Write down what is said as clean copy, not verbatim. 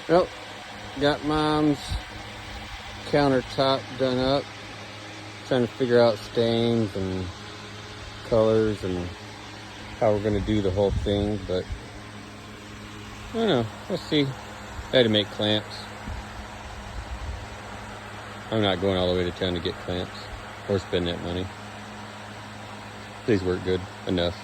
Well, got Mom's countertop done up. Trying to figure out stains and colors and how we're gonna do the whole thing, but I don't know. We'll see. I had to make clamps. I'm not going all the way to town to get clamps or spend that money. These work good enough.